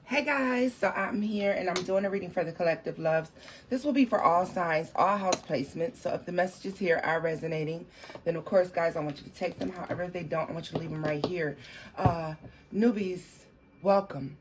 Hey guys, so I'm here and I'm doing a reading for the collective loves. This will be for all signs, all house placements. So if the messages here are resonating, then of course, guys, I want you to take them. However, if they don't, I want you to leave them right here. Newbies, welcome.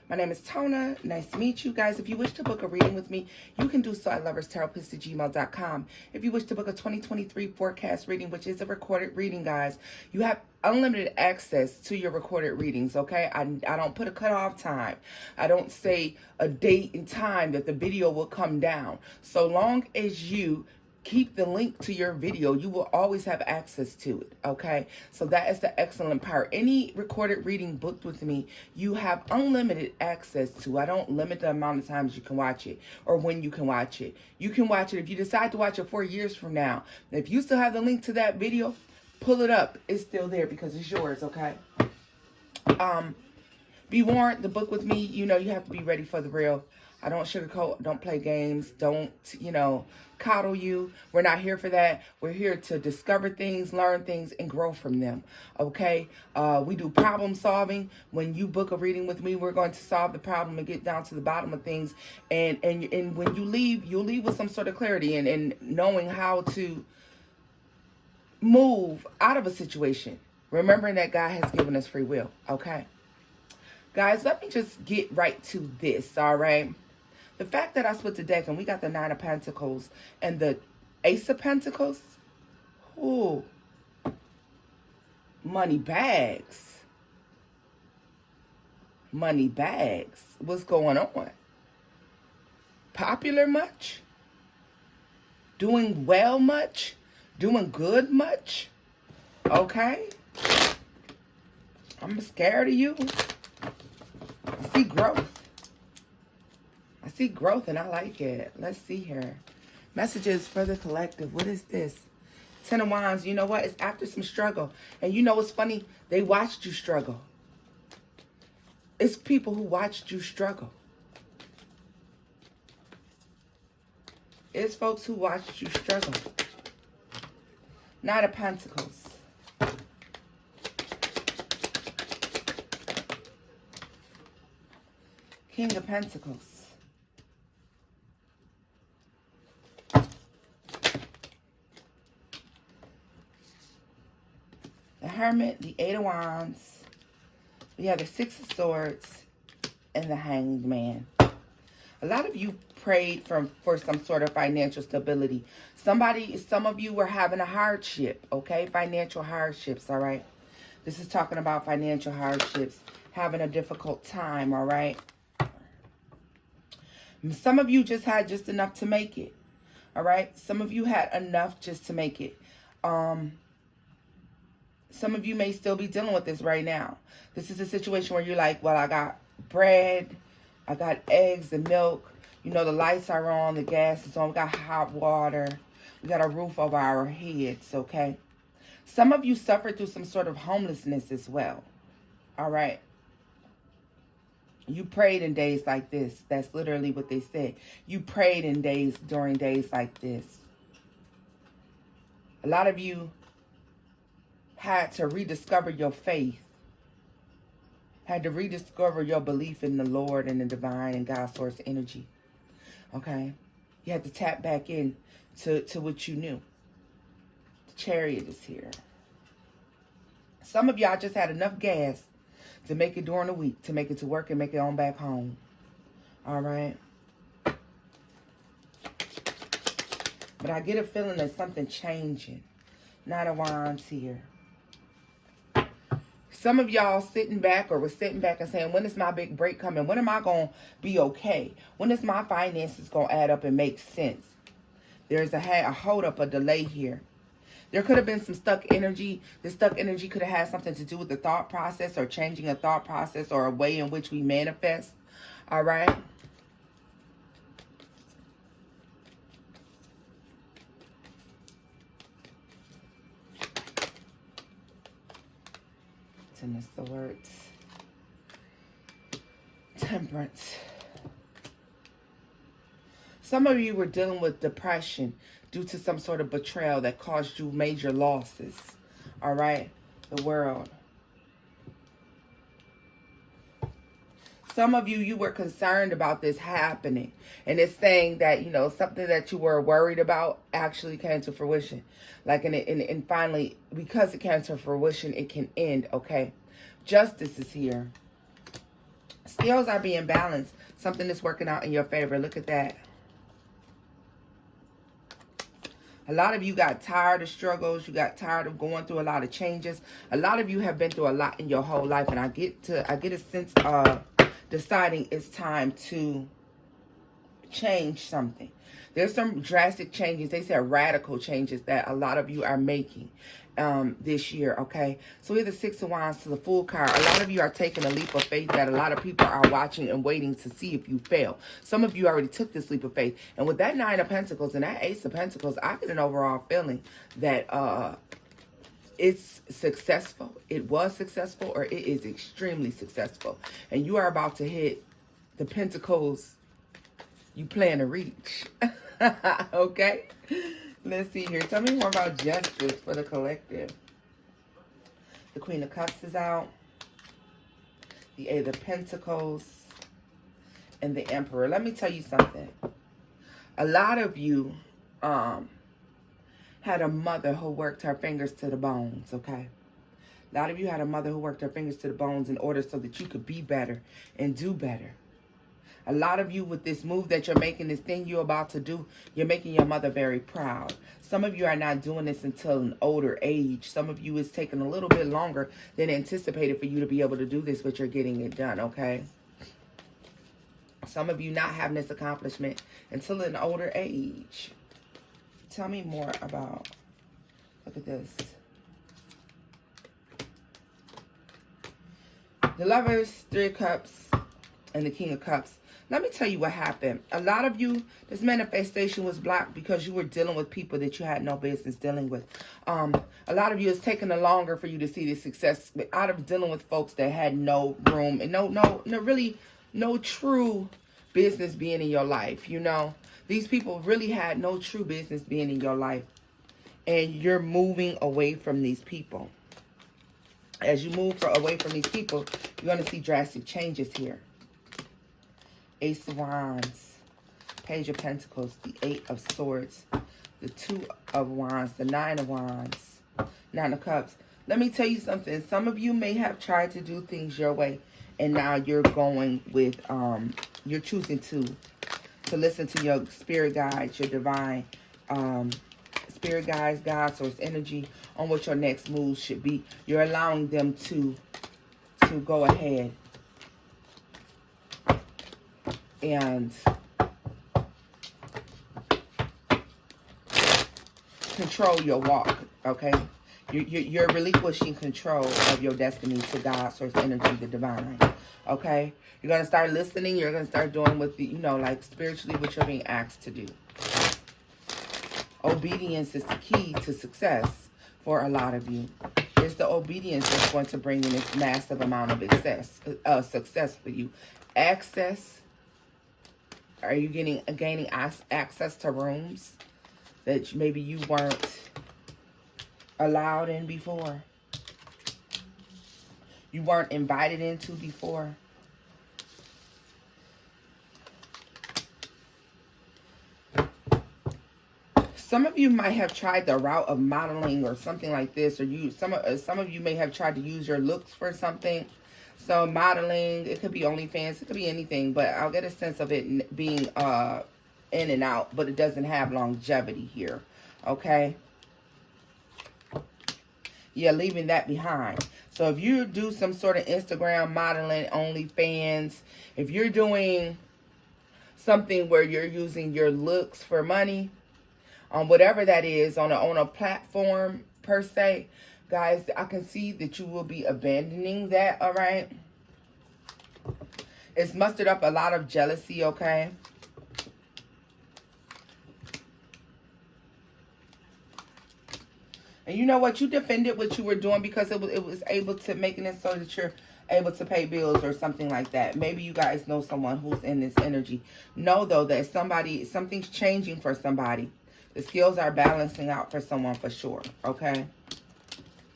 My name is Tona. Nice to meet you guys. If you wish to book a reading with me, you can do so at loverstarotpist@gmail.com. If you wish to book a 2023 forecast reading, which is a recorded reading, guys, you have unlimited access to your recorded readings, okay? I don't put a cutoff time. I don't say a date and time that the video will come down. So long as you keep the link to your video, you will always have access to it, okay? So that is the excellent part. Any recorded reading booked with me, you have unlimited access to. I don't limit the amount of times you can watch it or when you can watch it. You can watch it if you decide to watch it 4 years from now. If you still have the link to that video, pull it up. It's still there because it's yours, okay? Be warned, the book with me, you have to be ready for the real. I don't sugarcoat, don't play games, don't, coddle you. We're not here for that. We're here to discover things, learn things, and grow from them, okay? We do problem solving. When you book a reading with me, we're going to solve the problem and get down to the bottom of things. And when you leave, you'll leave with some sort of clarity and knowing how to move out of a situation. Remembering that God has given us free will, okay? Guys, let me just get right to this, all right? The fact that I split the deck and we got the Nine of Pentacles and the Ace of Pentacles, ooh, money bags. Money bags. What's going on? Popular much? Doing well much? Doing good much? Okay? I'm scared of you. I see growth. I see growth and I like it. Let's see here. Messages for the collective. What is this? Ten of Wands. You know what? It's after some struggle. And you know what's funny? They watched you struggle. It's people who watched you struggle. It's folks who watched you struggle. Knight of Pentacles. King of Pentacles. The Hermit, the Eight of Wands. We have the Six of Swords and the Hanged Man. A lot of you prayed for some sort of financial stability. Some of you were having a hardship, okay? Financial hardships, all right? This is talking about financial hardships, having a difficult time, all right? Some of you just had just enough to make it, all right? Some of you had enough just to make it. Some of you may still be dealing with this right now. This is a situation where you're like, well, I got bread, I got eggs and milk. You know, the lights are on, the gas is on, we got hot water. We got a roof over our heads, okay? Some of you suffered through some sort of homelessness as well, all right? You prayed in days like this. That's literally what they said. You prayed during days like this. A lot of you had to rediscover your faith. Had to rediscover your belief in the Lord and the divine and God's source energy. Okay? You had to tap back in to what you knew. The Chariot is here. Some of y'all just had enough gas to make it during the week, to make it to work and make it on back home. All right? But I get a feeling that something changing. Nine of Wands here. Some of y'all sitting back or was sitting back and saying, when is my big break coming? When am I going to be okay? When is my finances going to add up and make sense? There's a hold up, a delay here. There could have been some stuck energy. This stuck energy could have had something to do with the thought process or changing a thought process or a way in which we manifest. All right? Ten of Swords. Temperance. Some of you were dealing with depression due to some sort of betrayal that caused you major losses. All right? The World. Some of you, you were concerned about this happening. And it's saying that, you know, something that you were worried about actually came to fruition. Like, and finally, because it came to fruition, it can end, okay? Justice is here. Scales are being balanced. Something is working out in your favor. Look at that. A lot of you got tired of struggles. You got tired of going through a lot of changes. A lot of you have been through a lot in your whole life. And I get a sense of deciding it's time to change something. There's some drastic changes. They said radical changes that a lot of you are making this year, okay? So we have the Six of Wands to the Fool card. A lot of you are taking a leap of faith that a lot of people are watching and waiting to see if you fail. Some of you already took this leap of faith. And with that Nine of Pentacles and that Ace of Pentacles, I get an overall feeling that it's successful. It was successful, or it is extremely successful. And you are about to hit the pentacles you plan to reach. Okay? Let's see here. Tell me more about justice for the collective. The Queen of Cups is out. The Eight of Pentacles. And the Emperor. Let me tell you something. A lot of you had a mother who worked her fingers to the bones, okay? A lot of you had a mother who worked her fingers to the bones in order so that you could be better and do better. A lot of you, with this move that you're making, this thing you're about to do, you're making your mother very proud. Some of you are not doing this until an older age. Some of you, it's taking a little bit longer than anticipated for you to be able to do this, but you're getting it done, okay? Some of you not having this accomplishment until an older age. Tell me more about, look at this. The Lovers, Three of Cups, and the King of Cups. Let me tell you what happened. A lot of you, this manifestation was blocked because you were dealing with people that you had no business dealing with. A lot of you, it's taken longer for you to see the success out of dealing with folks that had no room and no true business being in your life, you know. These people really had no true business being in your life. And you're moving away from these people. As you move away from these people, you're going to see drastic changes here. Ace of Wands, Page of Pentacles, the Eight of Swords, the Two of Wands, the Nine of Wands, Nine of Cups. Let me tell you something. Some of you may have tried to do things your way, and now you're going with, you're choosing to listen to your spirit guides, your divine spirit guides, God, source energy on what your next move should be. You're allowing them to go ahead and control your walk, okay? You're relinquishing control of your destiny to God, source energy, the divine, okay? You're going to start listening. You're going to start doing what the, you know, like spiritually what you're being asked to do. Obedience is the key to success for a lot of you. It's the obedience that's going to bring in this massive amount of success for you. Access. Are you gaining access to rooms that maybe you weren't allowed in before? You weren't invited into before? Some of you might have tried the route of modeling or something like this, or some of you may have tried to use your looks for something. So modeling, it could be OnlyFans, it could be anything, but I'll get a sense of it being in and out, but it doesn't have longevity here, okay? Yeah, leaving that behind. So if you do some sort of Instagram modeling, OnlyFans, if you're doing something where you're using your looks for money, on whatever that is, on a platform per se, guys, I can see that you will be abandoning that, all right? It's mustered up a lot of jealousy, okay? And you know what? You defended what you were doing because it was able to making it so that you're able to pay bills or something like that. Maybe you guys know someone who's in this energy. Know, though, that something's changing for somebody. The skills are balancing out for someone for sure, okay?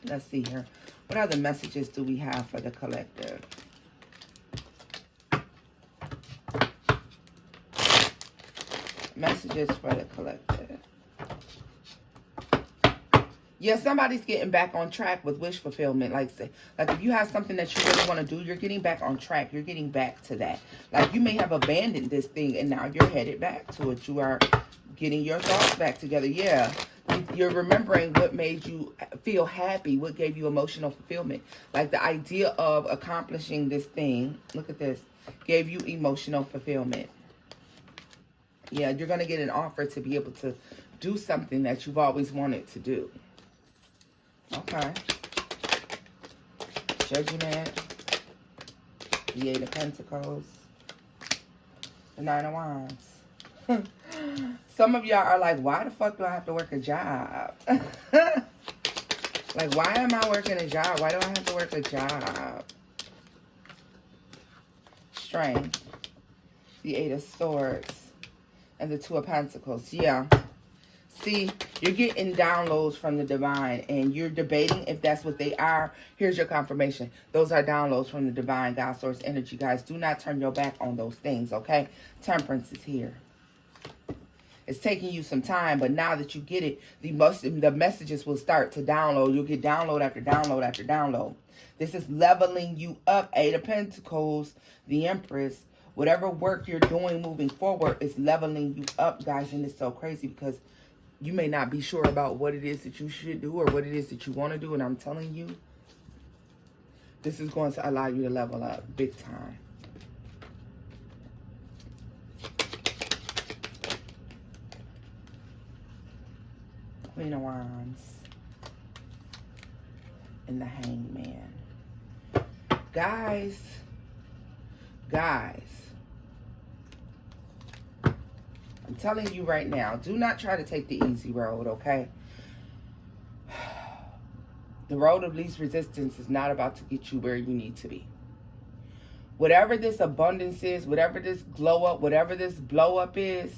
Let's see here. What other messages do we have for the collective? Messages for the collective. Yeah, somebody's getting back on track with wish fulfillment. Like if you have something that you really want to do, you're getting back on track. You're getting back to that. Like you may have abandoned this thing and now you're headed back to it. You are getting your thoughts back together. Yeah. You're remembering what made you feel happy, what gave you emotional fulfillment. Like the idea of accomplishing this thing, look at this, gave you emotional fulfillment. Yeah, you're going to get an offer to be able to do something that you've always wanted to do. Okay. Judgment. The 8 of Pentacles. The 9 of Wands. Some of y'all are like, why the fuck do I have to work a job? Like, why am I working a job? Why do I have to work a job? Strength. The 8 of Swords. And the 2 of Pentacles. Yeah. See, you're getting downloads from the divine and you're debating if that's what they are. Here's your confirmation. Those are downloads from the divine God source energy, guys. Do not turn your back on those things, okay? Temperance is here. It's taking you some time, but now that you get it, the messages will start to download. You'll get download after download after download. This is leveling you up. 8 of Pentacles, the Empress. Whatever work you're doing moving forward is leveling you up, guys. And it's so crazy because you may not be sure about what it is that you should do or what it is that you want to do. And I'm telling you, this is going to allow you to level up big time. Queen of Wands. And the Hangman. Guys. I'm telling you right now, do not try to take the easy road, okay? The road of least resistance is not about to get you where you need to be. Whatever this abundance is, whatever this glow up, whatever this blow up is,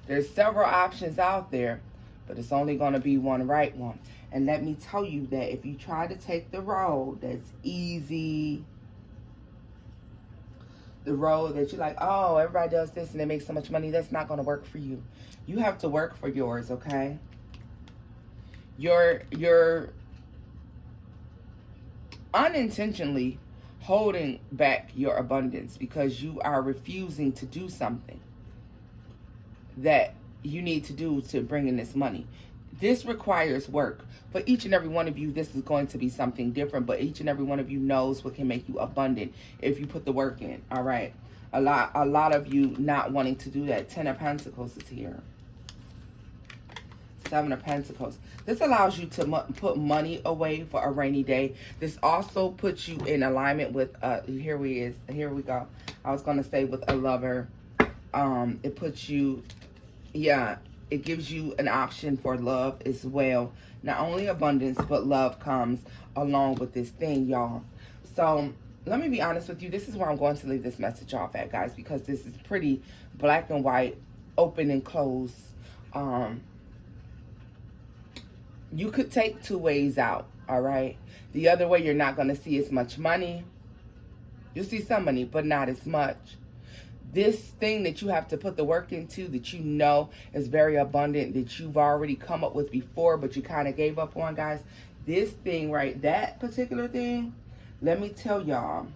there's several options out there, but it's only going to be one right one. And let me tell you that if you try to take the road that's easy, the road that you're like, oh, everybody does this and they make so much money, that's not going to work for you. You have to work for yours, okay? You're unintentionally holding back your abundance because you are refusing to do something that you need to do to bring in this money. This requires work. For each and every one of you, this is going to be something different, but each and every one of you knows what can make you abundant if you put the work in, all right? A lot of you not wanting to do that. 10 of Pentacles is here. 7 of Pentacles. This allows you to put money away for a rainy day. This also puts you in alignment with, here we go. I was going to say with a lover. It puts you, yeah, it gives you an option for love as well. Not only abundance, but love comes along with this thing, y'all. So let me be honest with you. This is where I'm going to leave this message off at, guys, because this is pretty black and white, open and closed. You could take 2 ways out, all right? The other way, you're not going to see as much money. You'll see some money, but not as much. This thing that you have to put the work into, that you know is very abundant, that you've already come up with before, but you kind of gave up on, guys. This thing, right, that particular thing, let me tell y'all,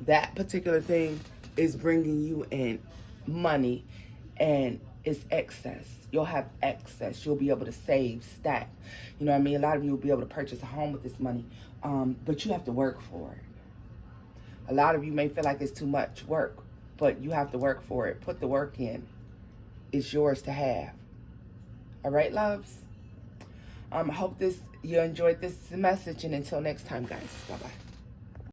that particular thing is bringing you in money and it's excess. You'll have excess. You'll be able to save, stack. You know what I mean? A lot of you will be able to purchase a home with this money, but you have to work for it. A lot of you may feel like it's too much work, but you have to work for it. Put the work in. It's yours to have. All right, loves? I hope you enjoyed this message. And until next time, guys. Bye-bye.